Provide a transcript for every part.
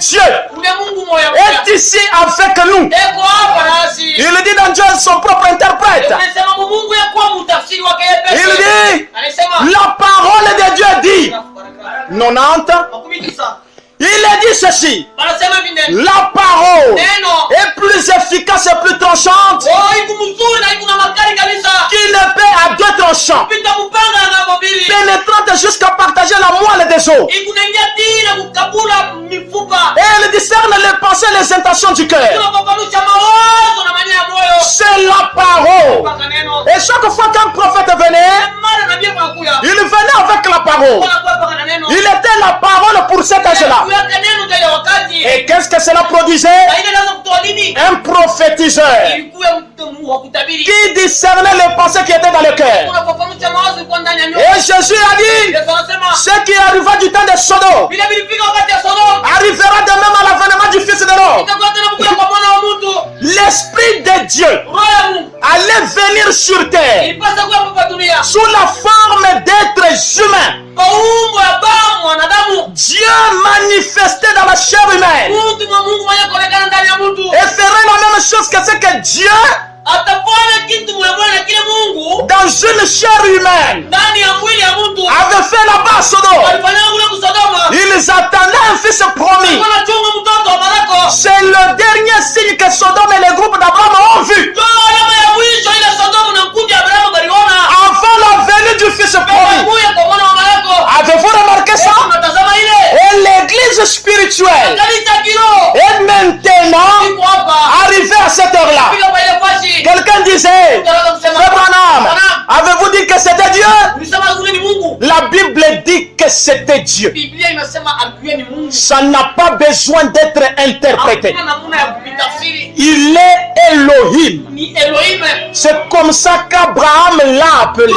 Dieu est ici avec nous. Il dit dans Dieu son propre interprète. Il dit, la parole de Dieu dit, 90, il a dit ceci, la parole est plus efficace et plus tranchante qu'une épée à deux tranchants, pénétrante jusqu'à partager la moelle des os. Et elle discerne les pensées et les intentions du cœur. C'est la parole. Et chaque fois qu'un prophète venait, il venait avec la parole. Il était la parole pour cet âge-là. Et qu'est-ce que cela produisait? Un prophétiseur qui discernait les pensées qui étaient dans le cœur. Et Jésus a dit, ce qui arriva du temps de Sodome arrivera de même à l'avènement du Fils de l'homme. L'Esprit de Dieu allait venir sur terre sous la forme d'êtres humains. Dieu manifestait dans la chair humaine et ferait la même chose que ce que Dieu dans une chair humaine avait fait là-bas à Sodome. Ils attendaient un fils promis. C'est le dernier signe que Sodome et le groupe d'Abraham ont vu avant la venue du fils promis. Avez-vous remarqué ça? Et l'église spirituelle est maintenant arrivée à cette heure-là. Quelqu'un disait, Frère Branham, avez-vous dit que c'était Dieu? La Bible dit que c'était Dieu. Ça n'a pas besoin d'être interprété. Il est Elohim. C'est comme ça qu'Abraham l'a appelé.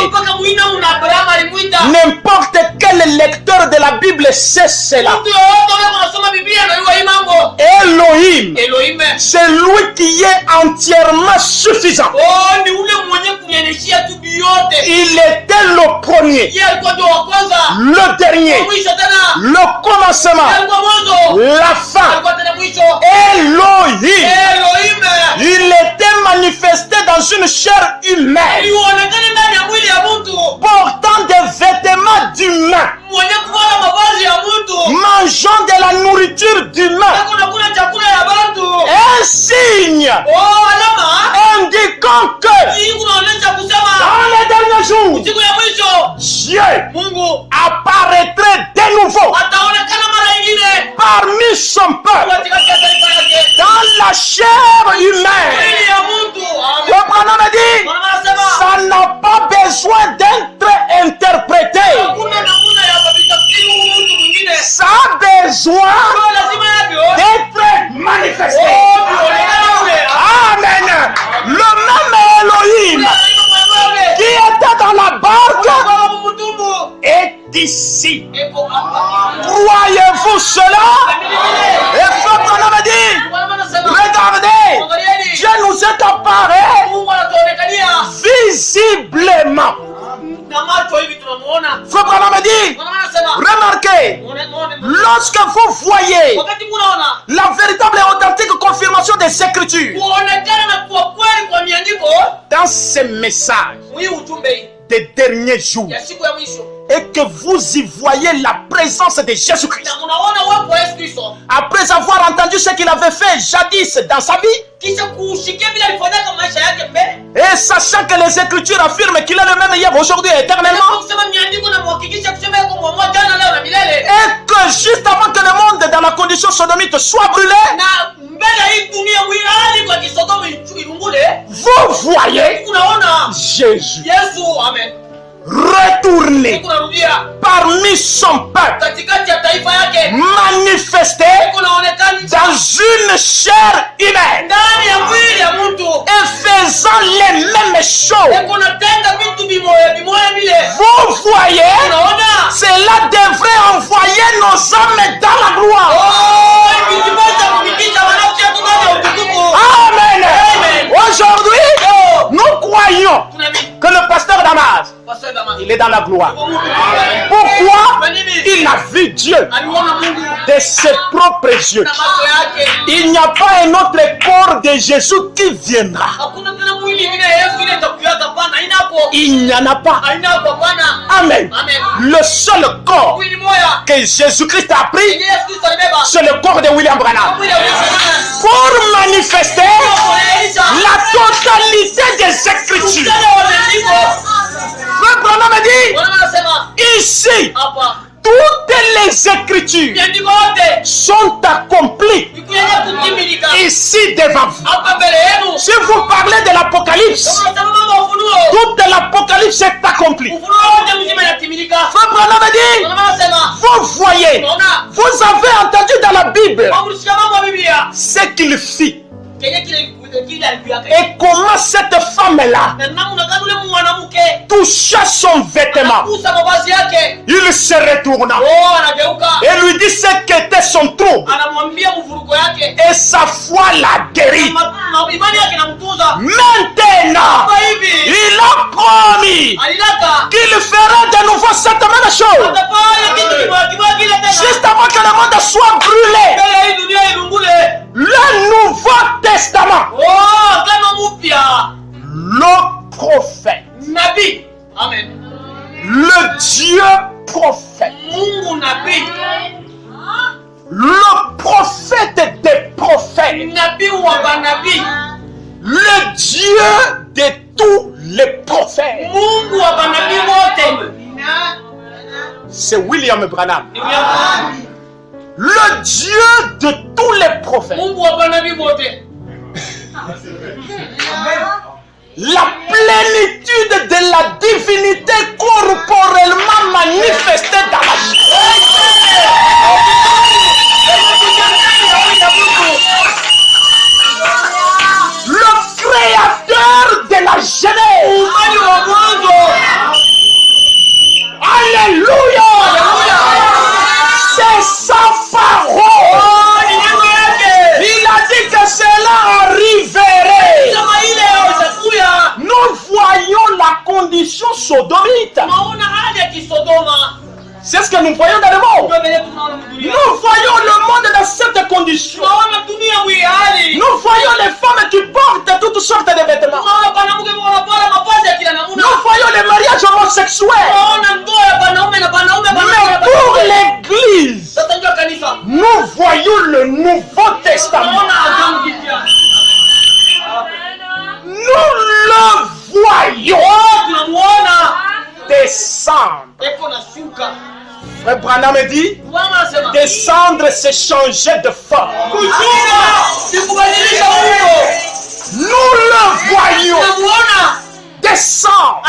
N'importe quel lecteur de la Bible sait cela. Elohim, c'est lui qui est entièrement suffisant. Il était le premier, le dernier, le commencement, la fin. Elohim, il était manifesté dans une chair humaine, portant des vêtements d'humains, mangeant de la nourriture d'humain. Un signe indiquant que dans les derniers jours, Dieu apparaîtrait de nouveau parmi son peuple dans la chair humaine. Le Branham dit, ça n'a pas besoin d'être interprété. Ça a besoin d'être manifesté. Amen. Le même Elohim qui était dans la barque est ici. Croyez-vous cela? Et Frère Branham dit, regardez, Dieu nous est apparu visiblement. Frère Branham dit, remarquez, lorsque vous voyez la véritable et authentique confirmation des Écritures dans ces messages des derniers jours, et que vous y voyez la présence de Jésus-Christ, après avoir entendu ce qu'il avait fait jadis dans sa vie, et sachant que les Écritures affirment qu'il est le même hier, aujourd'hui et éternellement, et que juste avant que le monde dans la condition sodomite soit brûlé, vous voyez Jésus retourner parmi son peuple, manifesté dans une chair humaine et faisant les mêmes choses. Vous voyez, cela devrait envoyer nos âmes dans la gloire. Amen. Aujourd'hui, nous croyons que le pasteur Damas il est dans la gloire. Pourquoi? Il a vu Dieu de ses propres yeux. Il n'y a pas un autre corps de Jésus qui viendra. Il n'y en a pas. Amen. Le seul corps que Jésus-Christ a pris, c'est le corps de William Branham. Pour manifester la totalité des Écritures. Frère Branham dit, ici, toutes les Écritures sont accomplies ici devant vous. Si vous parlez de l'Apocalypse, toute l'Apocalypse est accomplie. Frère Branham dit, vous voyez, vous avez entendu dans la Bible ce qu'il fit. Et comment cette femme-là toucha son vêtement. Il se retourna et lui dit ce qu'était son trouble. Et sa foi l'a guéri. Maintenant, il a promis qu'il fera de nouveau cette même chose. Juste avant que le monde soit brûlé. Le Nouveau Testament. Le prophète. Amen. Le Dieu prophète. Le prophète des prophètes. Le Dieu de tous les prophètes. C'est William Branham. Le Dieu de tous les prophètes. La plénitude de la divinité corporellement manifestée dans la chair. Le créateur de la jeunesse. Alléluia. C'est sa parole. Il a dit que cela arriverait. Nous voyons la condition sodomite. C'est ce que nous voyons dans le monde. Nous voyons le monde dans cette condition. Nous voyons les femmes qui portent toutes sortes de vêtements. Nous voyons les mariages homosexuels. Mais pour l'Église, nous voyons le Nouveau Testament. Nous le voyons descendre. Frère Branham dit, descendre c'est changer de forme. Nous le voyons descendre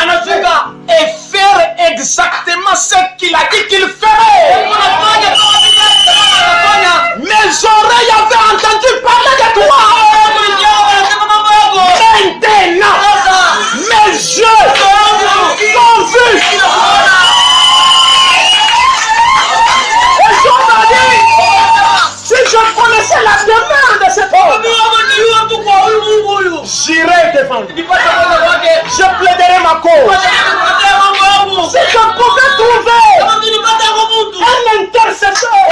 et faire exactement ce qu'il a dit qu'il ferait. Mes oreilles avaient entendu parler de toi. Maintenant, mes yeux ont vu. Et je me dis, si je connaissais la demeure de cet homme, j'irais devant lui. Je plaiderais ma cause. Si je pouvais trouver un intercesseur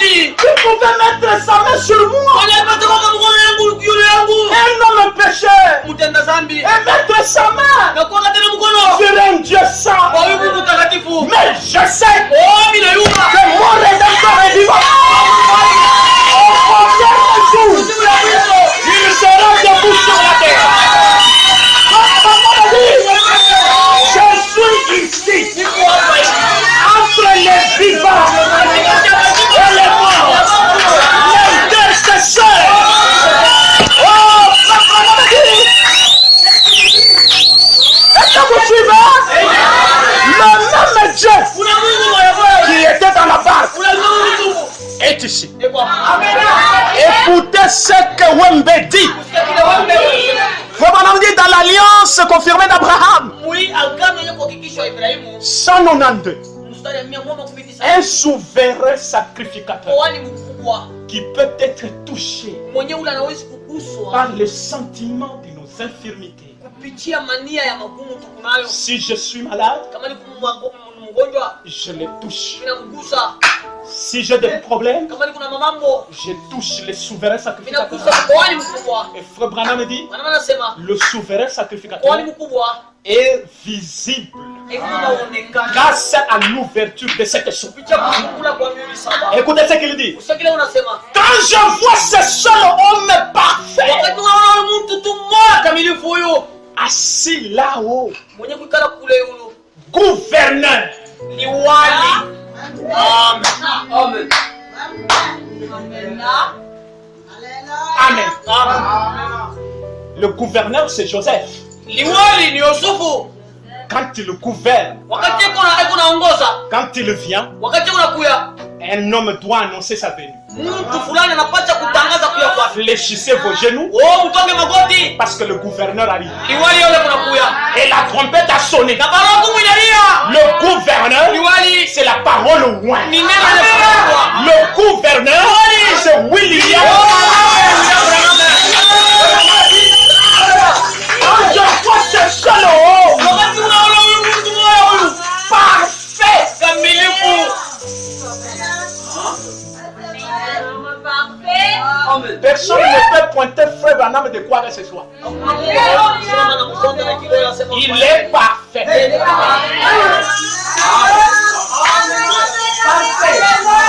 qui pouvait mettre sa main sur moi, un homme pécheur, et mettre sa main sur un Dieu saint. Mais je sais que mon Rédempteur est vivant. Au premier jour, il sera debout sur la terre. Je suis ici, entre les vivants et les morts, l'intercesseur. Oh, est-ce que vous suivez? Le même Dieu qui était dans la barque est ici. Écoutez ce que Wembe dit. Frère dit dans l'alliance confirmée d'Abraham. 192. Un souverain sacrificateur qui peut être touché par les sentiments de nos infirmités. kupitia mania ya magumu tukunayo. Si je suis malade, Kama ni mgonjwa, je les touche. ninamgusa. Si j'ai des problèmes, Kama ni kuna mambo, je touche les souverains sacrificateurs. ninagusa kwani mkubwa. Et Frère Branham dit, Maana anasema le souverain kwani sacrificateur mkubwa est visible unaonekana grâce à l'ouverture de cette soupe. kupitia kukula kwa mioyo saba. Écoutez ce qu'il dit. Usikile unasema Quand je vois ce seul homme parfait wakati unaona mtu tu mmoja kamilifu huyu assis là-haut, mwenye kukala kule yulu gouverneur, liwali. Amen. Amen. Le gouverneur c'est Joseph. Liwali ni Yusufu. Quand il gouverne, Wakati eko naongoza, quand il vient, wakati unakuya, un homme doit annoncer sa venue. mtu fulani anapata kutangaza kuya kwake. Fléchissez vos genoux Mtonge magoti. parce que le gouverneur arrive. Liwali yule kunakuya. Et la trompette a sonné. Na baragumu inalia. Le gouverneur, Liwali c'est la parole au loin. ni neno la Le gouverneur, c'est William. Quand je vois ce seul homme wakati unaona huyu mtu mmoja huyu parfait, kamilifu. personne ne peut pointer Frère Branham de quoi que ce soit. Il est parfait.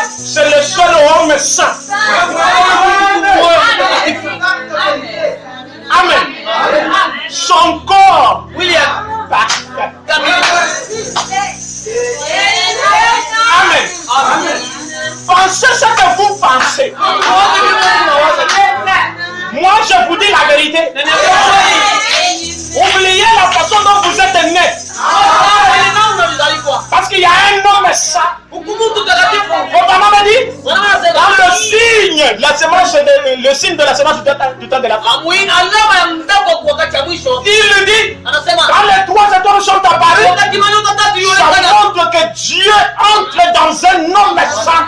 C'est le seul homme saint. Amen. Son corps William parfait. Amen. Pensez ce que vous pensez. Moi, je vous dis la vérité. Oubliez la façon dont vous êtes né. Parce qu'il y a un homme saint. Obama m'a dit, dans le signe, le signe de la semence du temps de la fin. Il dit, quand les trois étoiles sont apparues, ça montre que Dieu entre dans un homme saint.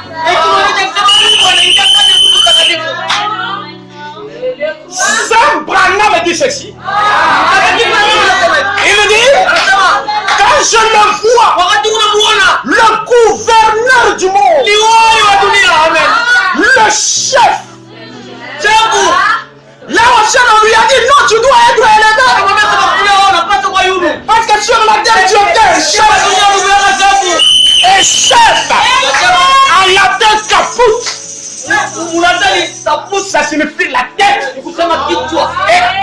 Saint Branham dit ceci. Il dit, quand je le vois, le gouverneur du monde, le chef, là aussi on lui a dit non, tu dois être élégant. Parce que sur la terre tu étais chef. Et chef, en latin caput. Ça signifie la tête. Et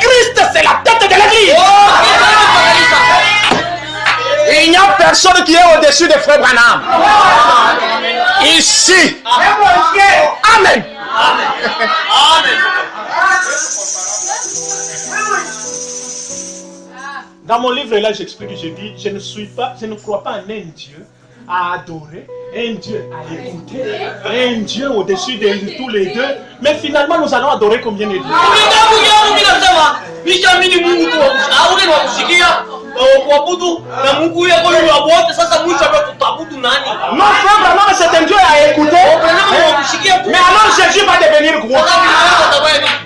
Christ c'est la tête de l'église. Il n'y a personne qui est au-dessus des frères Branham. Ici. Amen. Dans mon livre là, j'explique, je dis, je ne crois pas en un Dieu à adorer, un Dieu à écouter, un Dieu au-dessus de tous les deux. Mais finalement, nous allons adorer combien de dieux? Non, frère, vraiment, c'est un Dieu à écouter. Mais alors Jésus va devenir gros.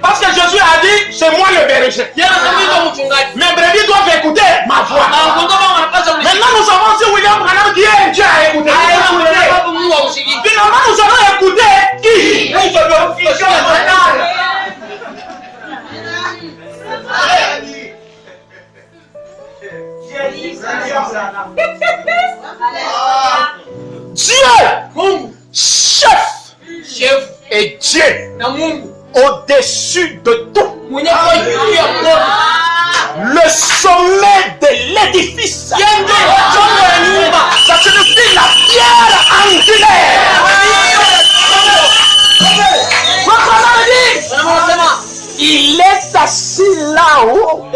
Parce que Jésus a dit, c'est moi le berger. Mes brebis doivent écouter ma voix. Maintenant, nous savons si William Branham qui est un Dieu à écouter. Finalement, nous allons écouter qui? Dieu, chef et Dieu au-dessus de tout. Le sommet de l'édifice. Ça signifie la pierre angulaire. Il est assis là-haut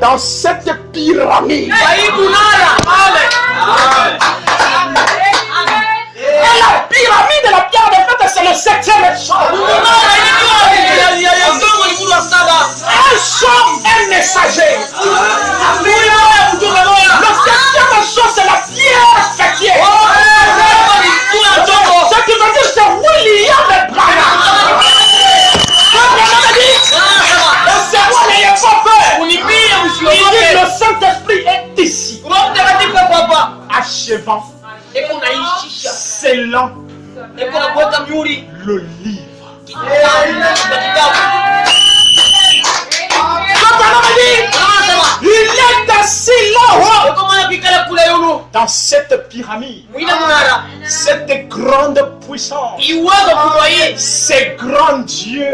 dans cette pyramide. Et la pyramide de la pierre de fête, c'est le 7e échelon. Un son est messager. Le 7e échelon, c'est la pierre fêtière. Ce qui veut dire c'est William Branham. Le Seigneur n'ayez achevant, scellant le livre. Il est assis là-haut dans cette pyramide, cette grande puissance, ces grands dieux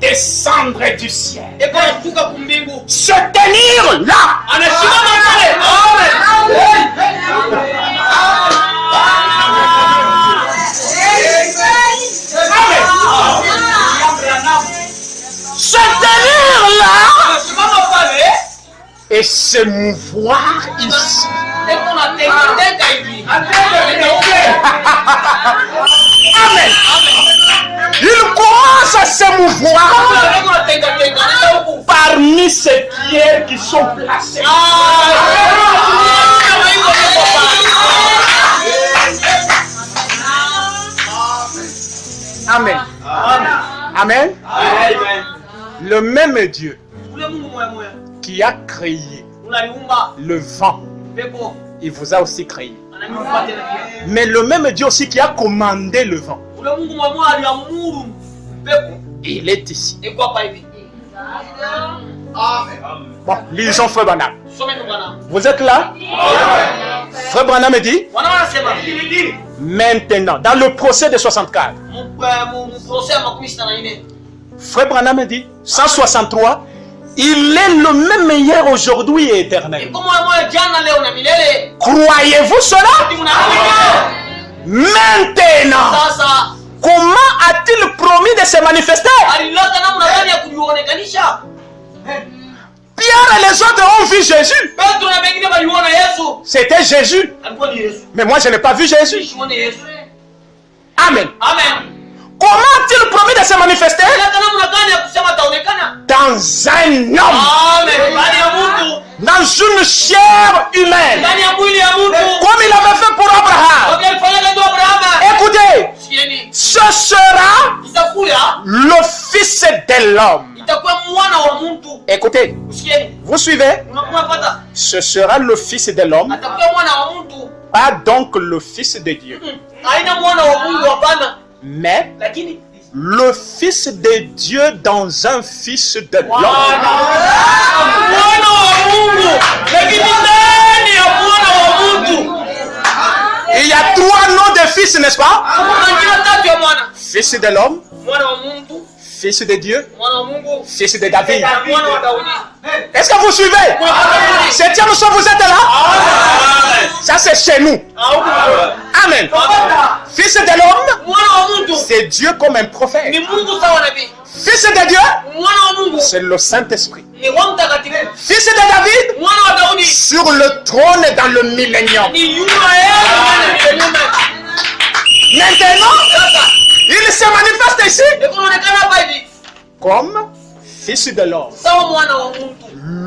descendre du ciel, se tenir là. Se tenir là et se mouvoir ici. Amen. Il commence à se mouvoir parmi ces pierres qui sont placées. Amen. Amen. Le même Dieu qui a créé le vent, il vous a aussi créé. Mais le même Dieu aussi qui a commandé le vent, il est ici. Bon, lisons Frère Branham. Vous êtes là? Frère Branham me dit, maintenant, dans le procès de 64, Frère Branham me dit, 163, il est le même hier, aujourd'hui et éternel. Croyez-vous cela? Maintenant, comment a-t-il promis de se manifester? Pierre et les autres ont vu Jésus. C'était Jésus. Mais moi je n'ai pas vu Jésus. Amen. Comment a-t-il promis de se manifester? Dans un homme. Dans une chair humaine. Comme il avait fait pour Abraham. Écoutez, ce sera le fils de l'homme. Écoutez, vous suivez? Ce sera le fils de l'homme, pas donc le fils de Dieu, mais le fils de Dieu dans un fils de l'homme. Il y a trois noms de fils, n'est-ce pas? Fils de l'homme, fils de Dieu, fils de David. Est-ce que vous suivez? Septième son, vous êtes là? Ça c'est chez nous. Amen. Fils de l'homme, c'est Dieu comme un prophète. Fils de Dieu, c'est le Saint-Esprit. Fils de David, sur le trône dans le millénium. Maintenant, il se manifeste ici comme fils de l'homme.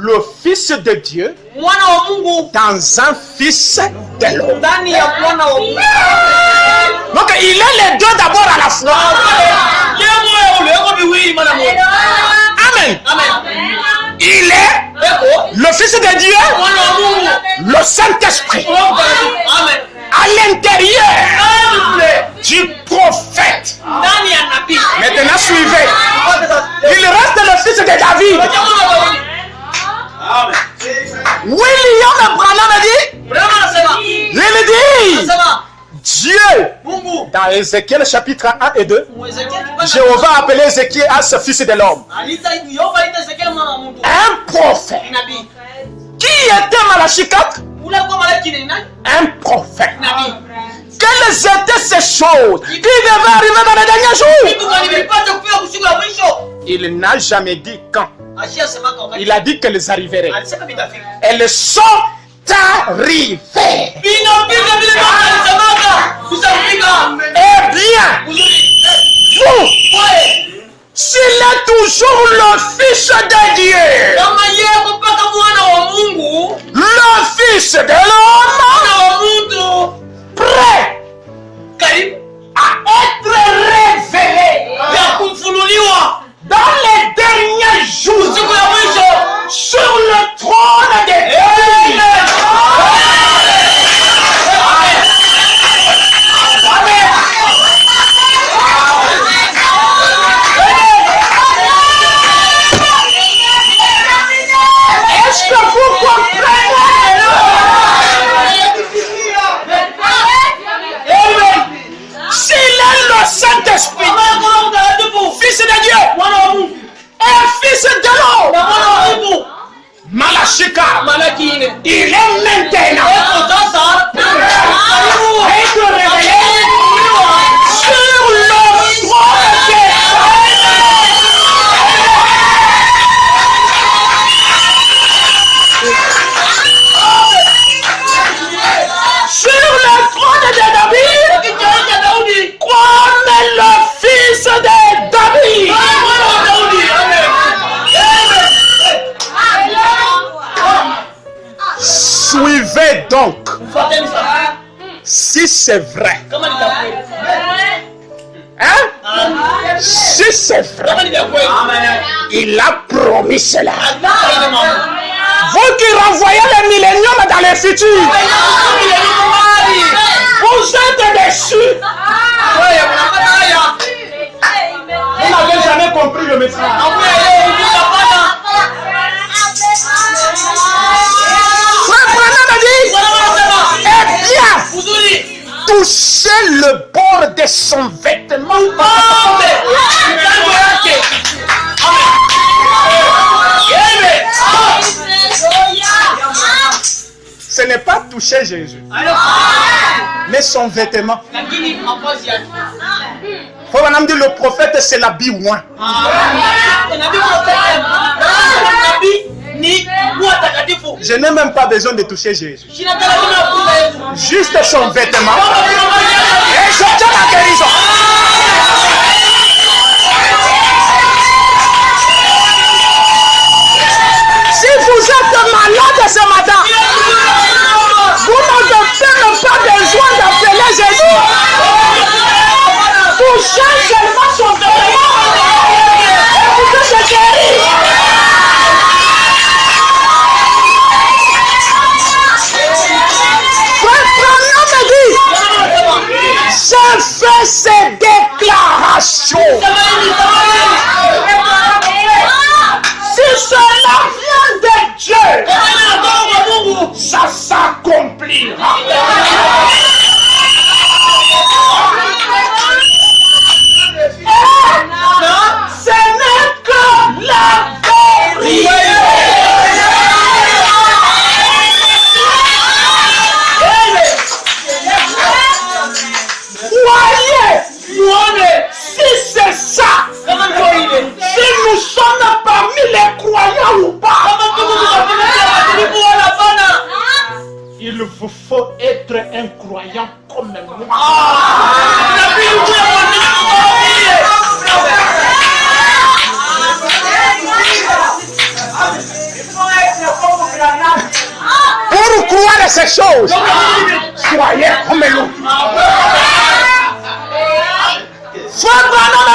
Le fils de Dieu dans un fils de l'homme. Donc il est les deux d'abord à la fois. Amen. Il est le fils de Dieu, le Saint-Esprit. À l'intérieur du prophète. Maintenant suivez. Il reste le fils de David. William Branham dit, il dit, Dieu, dans Ézéchiel chapitre 1 et 2, Jéhovah a appelé Ézéchiel à ce fils de l'homme. Un prophète. Qui était Malachie 4? Un prophète. Quelles étaient ces choses qui devaient arriver dans les derniers jours? Il n'a jamais dit quand. Il a dit qu'elles arriveraient. Elles sont arrivées. Eh bien, vous, s'il est toujours le fils de Dieu, le fils de l'homme, prêt à être révélé dans les derniers jours sur le trône de Dieu. Donc, si c'est vrai, hein? Si c'est vrai, il a promis cela. Vous qui renvoyez les milléniums dans le futur, vous êtes déçus. Vous n'avez jamais compris le message. Frère Branham a dit, eh bien, touchez le bord de son vêtement. Ce n'est pas toucher Jésus, mais son vêtement. Faut maintenant dire le prophète c'est l'habit ouin. Je n'ai même pas besoin de toucher Jésus. Juste son vêtement. Et j'obtiens la guérison. Si vous êtes malade ce matin, vous n'avez même pas besoin d'appeler Jésus. Touchez seulement son vêtement et vous êtes guéri. Je fais ces déclarations. Si cela vient de Dieu, ça s'accomplira. Ce n'est que la vérité. Croyez, si c'est ça, si nous sommes parmi les croyants ou pas, il vous faut être un croyant comme moi. Pour croire à ces choses, soyez comme nous. Frère Branham